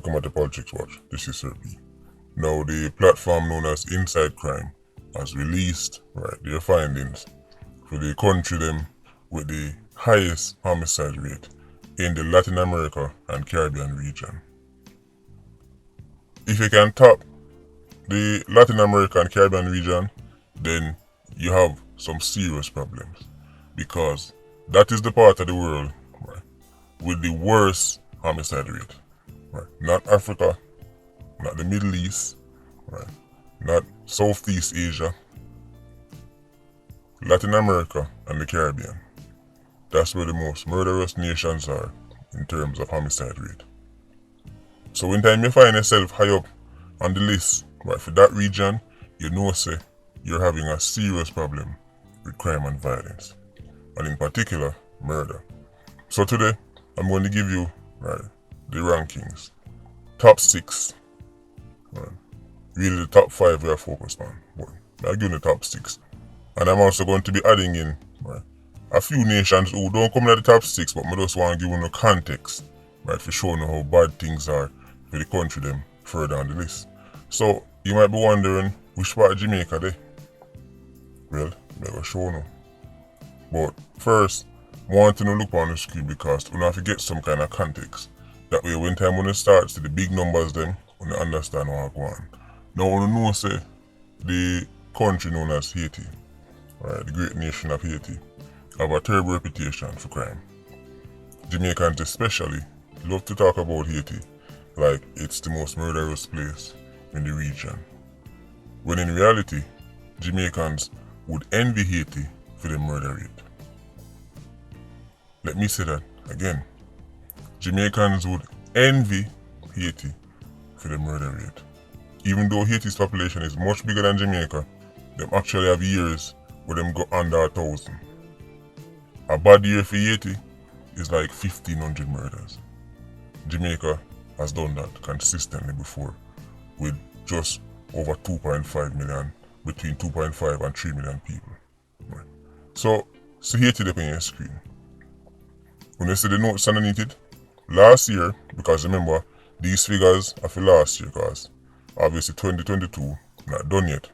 Welcome at the Politricks Watch. This is Sir P. Now, the platform known as Inside Crime has released their findings for the country them with the highest homicide rate in the Latin America and Caribbean region. If you can top the Latin America and Caribbean region, then you have some serious problems, because that is the part of the world with the worst homicide rate. Not Africa, not the Middle East, not Southeast Asia, Latin America and the Caribbean. That's where the most murderous nations are in terms of homicide rate. So when time you find yourself high up on the list for that region, you know say you're having a serious problem with crime and violence, and in particular murder. So today I'm going to give you the rankings, top 6, really the top 5 we are focused on, but I'll give you the top 6, and I'm also going to be adding in a few nations who don't come in the top 6, but I just want to give you the context for showing you how bad things are for the country them further on the list. So you might be wondering which part of Jamaica they. Well, I'm going to show you. But first, I want to look on the screen because we have to get some kind of context. That way when time when it starts to the big numbers them, we understand what's going on. Now we know say the country known as Haiti, the great nation of Haiti, have a terrible reputation for crime. Jamaicans especially love to talk about Haiti like it's the most murderous place in the region, when in reality Jamaicans would envy Haiti for the murder rate. Let me say that again. Jamaicans would envy Haiti for the murder rate. Even though Haiti's population is much bigger than Jamaica, them actually have years where them go under 1,000. A bad year for Haiti is like 1,500 murders. Jamaica has done that consistently before, with just over 2.5 million, between 2.5 and 3 million people. So Haiti up on your screen. When you see the notes underneath it, last year, because remember, these figures are for last year, because obviously 2022 not done yet.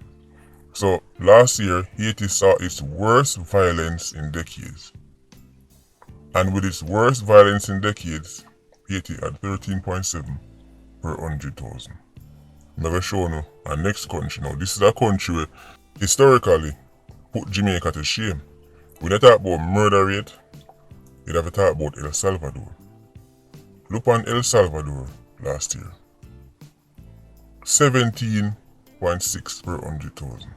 So last year, Haiti saw its worst violence in decades. And with its worst violence in decades, Haiti had 13.7 per 100,000. I'm going to show you our next country now. This is a country where historically put Jamaica to shame. When you talk about murder rate, you'd have to talk about El Salvador. Look on El Salvador last year. 17.6 per 100,000.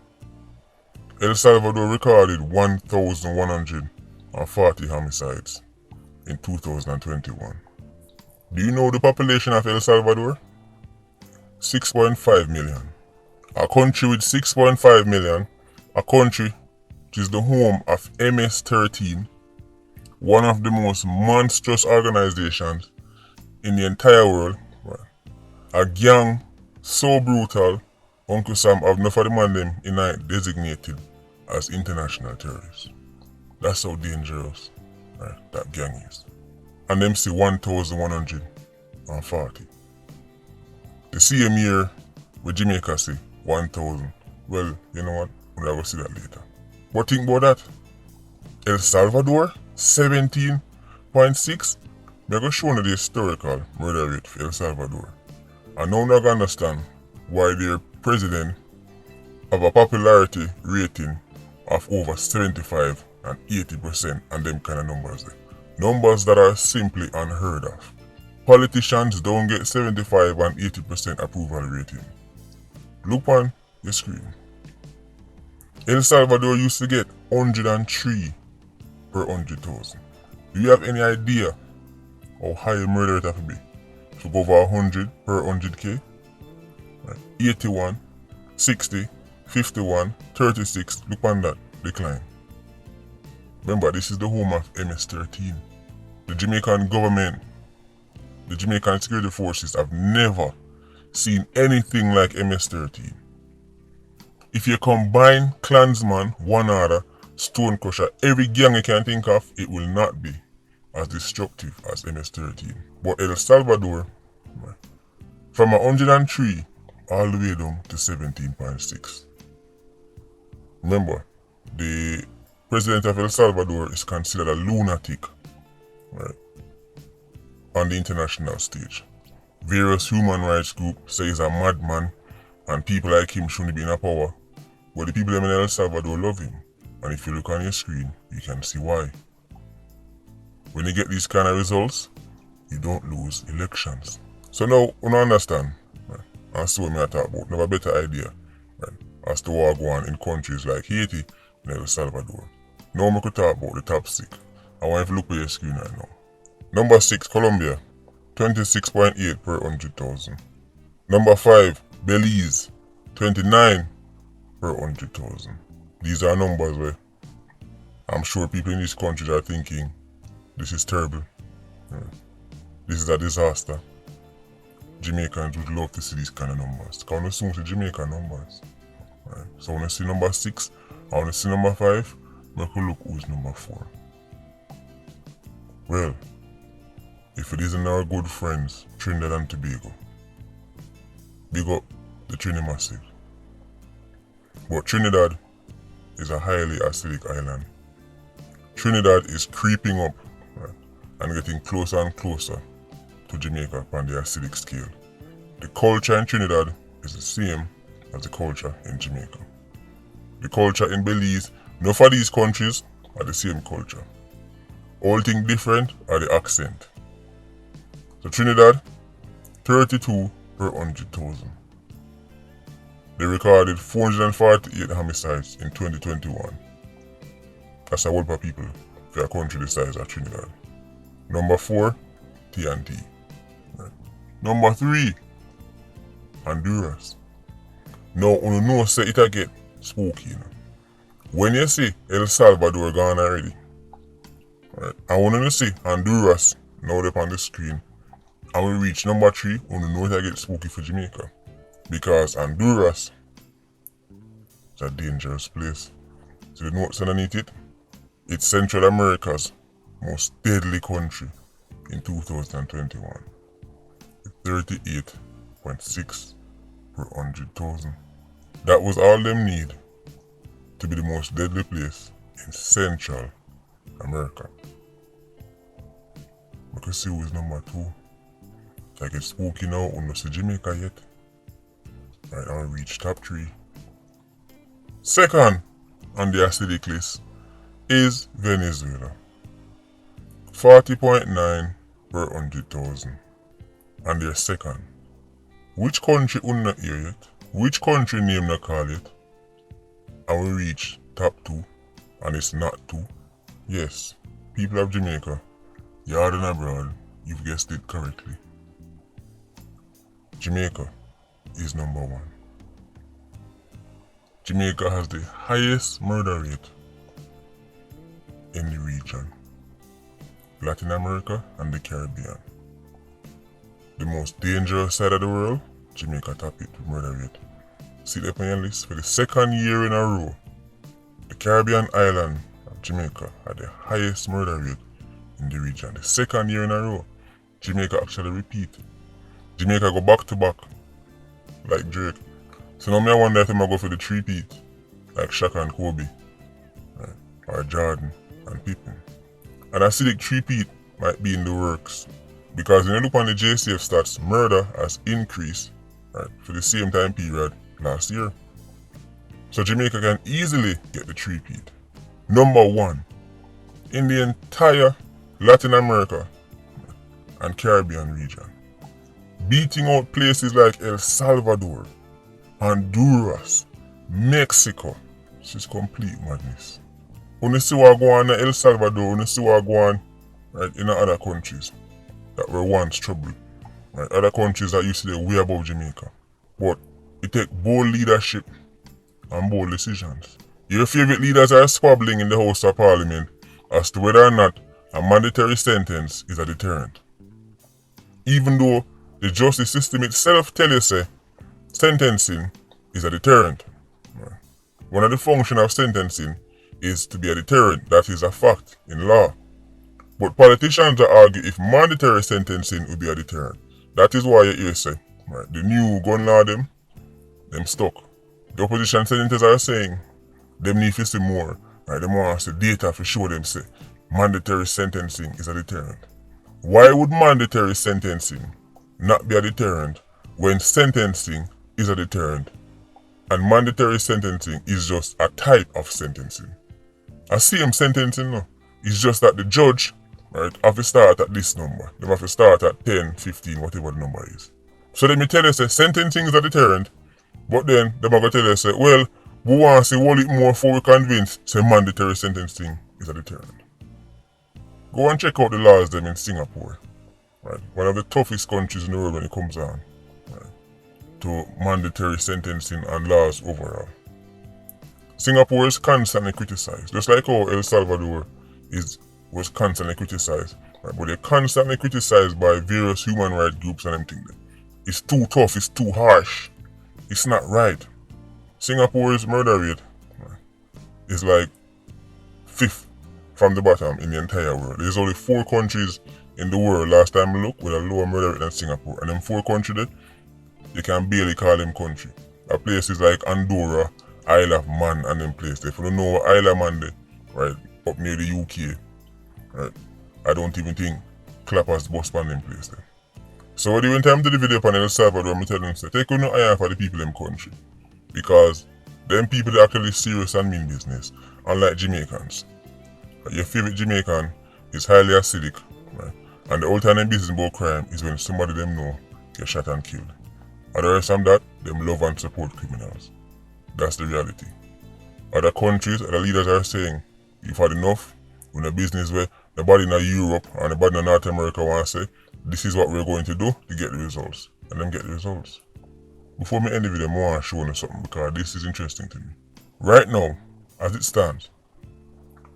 El Salvador recorded 1,140 homicides in 2021. Do you know the population of El Salvador? 6.5 million. A country with 6.5 million, a country which is the home of MS-13, one of the most monstrous organizations in the entire world. A gang so brutal, Uncle Sam have enough of the man them in designated as international terrorists. That's how dangerous that gang is. And them see 1,140. The same year with Jamaica say 1,000. Well, you know what? We'll go see that later. But think about that. El Salvador, 17.6. I'm going to show you the historical murder rate for El Salvador. And now I'm going to understand why their president have a popularity rating of over 75 and 80% and them kind of numbers there. Numbers that are simply unheard of. Politicians don't get 75 and 80% approval rating. Look on your screen. El Salvador used to get 103 per 100,000. Do you have any idea how high a murder rate have to be to go over 100 per 100k? 81, 60, 51, 36, look on that decline. Remember, this is the home of MS-13. The Jamaican government, the Jamaican security forces have never seen anything like MS-13. If you combine Klansman, One Order, Stonecrusher, every gang you can think of, it will not be as destructive as MS-13. But El Salvador from 103 all the way down to 17.6. Remember, the president of El Salvador is considered a lunatic, right, on the international stage. Various human rights groups say he's a madman and people like him shouldn't be in power. But the people in El Salvador love him. And if you look on your screen, you can see why. When you get these kind of results, you don't lose elections. So now, you understand, right? As to what I talk about, have a better idea, right, as to what go on in countries like Haiti and El Salvador. Now I could talk about the top 6. I want you to look at your screen right now. Number 6, Colombia, 26.8 per 100,000. Number 5, Belize, 29 per 100,000. These are numbers where I'm sure people in these countries are thinking, this is terrible. This is a disaster. Jamaicans would love to see these kind of numbers. I want to see Jamaican numbers. Right. So I want to see number 6, I want to see number 5, make a look who's number 4. Well, if it isn't our good friends, Trinidad and Tobago, big up the Trini Massive. But Trinidad is a highly acidic island. Trinidad is creeping up, right, and getting closer and closer to Jamaica on the acidic scale. The culture in Trinidad is the same as the culture in Jamaica. The culture in Belize, none of these countries are the same culture. All things different are the accent. So Trinidad, 32 per 100,000. They recorded 448 homicides in 2021. That's a lot of people for a country the size of Trinidad. Number 4, TNT. Right. Number 3, Honduras. Now, you know say it a get spooky. You know? When you see El Salvador gone already, right, and when you see Honduras now up on the screen, and we reach number 3, you know it a get spooky for Jamaica. Because Honduras is a dangerous place. So the notes underneath it, it's Central America's most deadly country in 2021. 38.6 per 100,000. That was all them need to be the most deadly place in Central America. We can see who is number 2. It's like it's spooky now, we don't see Jamaica yet. Right, I'll reach top 3. Second on the acidic list is Venezuela. 40.9 per 100,000. And they're second. Which country we not hear yet? Which country name not call it? And we reach top 2. And it's not 2. Yes, people of Jamaica, yard and abroad, you've guessed it correctly. Jamaica is number 1. Jamaica has the highest murder rate in the region, Latin America and the Caribbean. The most dangerous side of the world, Jamaica top it with murder rate. See that on your list for the second year in a row. The Caribbean island of Jamaica had the highest murder rate in the region. The second year in a row, Jamaica actually repeat. Jamaica go back to back, like Drake. So now I wonder if I'm go for the three-peat, like Shaq and Kobe, right? Or Jordan and Pippen. And acidic three-peat might be in the works. Because when you look on the JCF stats, murder has increased, right, for the same time period last year. So Jamaica can easily get the three-peat. Number 1 in the entire Latin America and Caribbean region. Beating out places like El Salvador, Honduras, Mexico. This is complete madness. When you see what go on in El Salvador, when you see what go on, right, in other countries that were once troubled, right, other countries that used to be way above Jamaica. But it take bold leadership and bold decisions. Your favorite leaders are squabbling in the House of Parliament as to whether or not a mandatory sentence is a deterrent. Even though the justice system itself tells you say sentencing is a deterrent. One of the functions of sentencing is to be a deterrent. That is a fact in law. But politicians argue if mandatory sentencing would be a deterrent. That is why you hear say Right? The new gun law them stuck. The opposition senators are saying them need to see more. Right? They want to see data to show them say mandatory sentencing is a deterrent. Why would mandatory sentencing not be a deterrent when sentencing is a deterrent and mandatory sentencing is just a type of sentencing? A same sentencing no. It's just that the judge, right, have to start at this number. They have to start at 10, 15, whatever the number is. So let me tell you say sentencing is a deterrent, but then they are going to tell you say, well, we want to see what it more before we convince say mandatory sentencing is a deterrent. Go and check out the laws them in Singapore. Right? One of the toughest countries in the world when it comes on, right, to mandatory sentencing and laws overall. Singapore is constantly criticized, just like how El Salvador was constantly criticized. Right? But they're constantly criticized by various human rights groups and everything. It's too tough, it's too harsh. It's not right. Singapore's murder rate, right, is like 5th from the bottom in the entire world. There's only 4 countries in the world, last time I looked, with a lower murder rate than Singapore. And them 4 countries there, you can barely call them country. Places like Andorra, Isle of Man and them places. If you don't know Isle of Man there, right, up near the UK, right, I don't even think clappers bust on them place there. So when time to the video on El Salvador, I'm telling them, say, take no eye for the people in them country. Because them people are actually serious and mean business, unlike Jamaicans. Your favorite Jamaican is highly acidic, right? And the whole time business about crime is when somebody them know get shot and killed. Other than that, them love and support criminals. That's the reality. Other countries, other leaders are saying, you've had enough, in a business where nobody in Europe or nobody in North America want to say, this is what we're going to do to get the results. And then get the results. Before me end the video, I want to show you something because this is interesting to me. Right now, as it stands,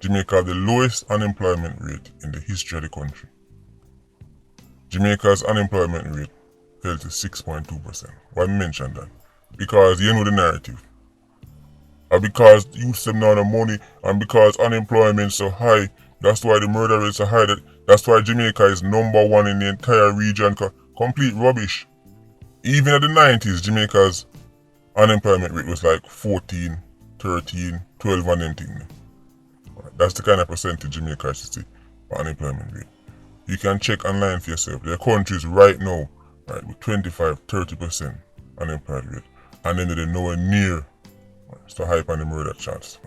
Jamaica has the lowest unemployment rate in the history of the country. Jamaica's unemployment rate fell to 6.2%. Why I mention that? Because you know the narrative. And because youth them now the money and because unemployment is so high, that's why the murder rates are high. That's why Jamaica is number 1 in the entire region. Complete rubbish. Even in the 90s, Jamaica's unemployment rate was like 14, 13, 12 and them things. That's the kind of percentage Jamaica is to see for unemployment rate. You can check online for yourself. There are countries right now, right, with 25-30% unemployment rate. And then they're nowhere near so high on the murder chance.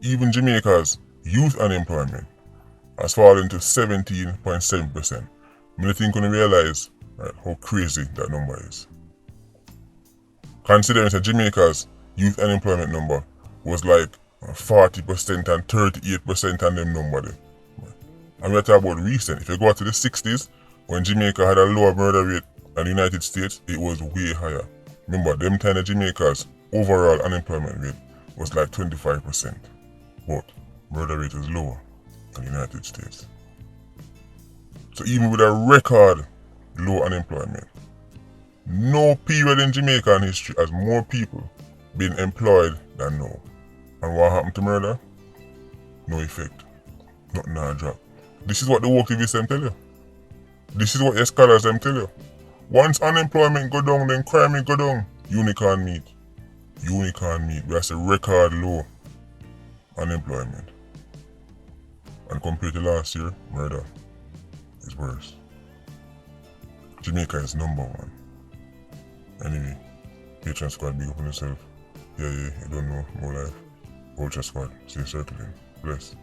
Even Jamaica's youth unemployment has fallen to 17.7%. I think you realize, right, how crazy that number is. Considering that Jamaica's youth unemployment number was like 40% and 38% on them number there. And we're talking about recent. If you go to the 60s, when Jamaica had a lower murder rate than the United States, it was way higher. Remember, them time of Jamaica's overall unemployment rate was like 25%. But murder rate is lower than the United States. So even with a record low unemployment, no period in Jamaican history has more people been employed than now. And what happened to murder? No effect. Nothing a drop. This is what the woke activists them tell you. This is what your scholars them tell you. Once unemployment go down, then crime go down. Unicorn meat. Unicorn meat. That's a record low unemployment. And compared to last year, murder is worse. Jamaica is number 1. Anyway, Patreon squad, big up on yourself. Yeah, you don't know, more life. Ultra squad, stay circling. Bless.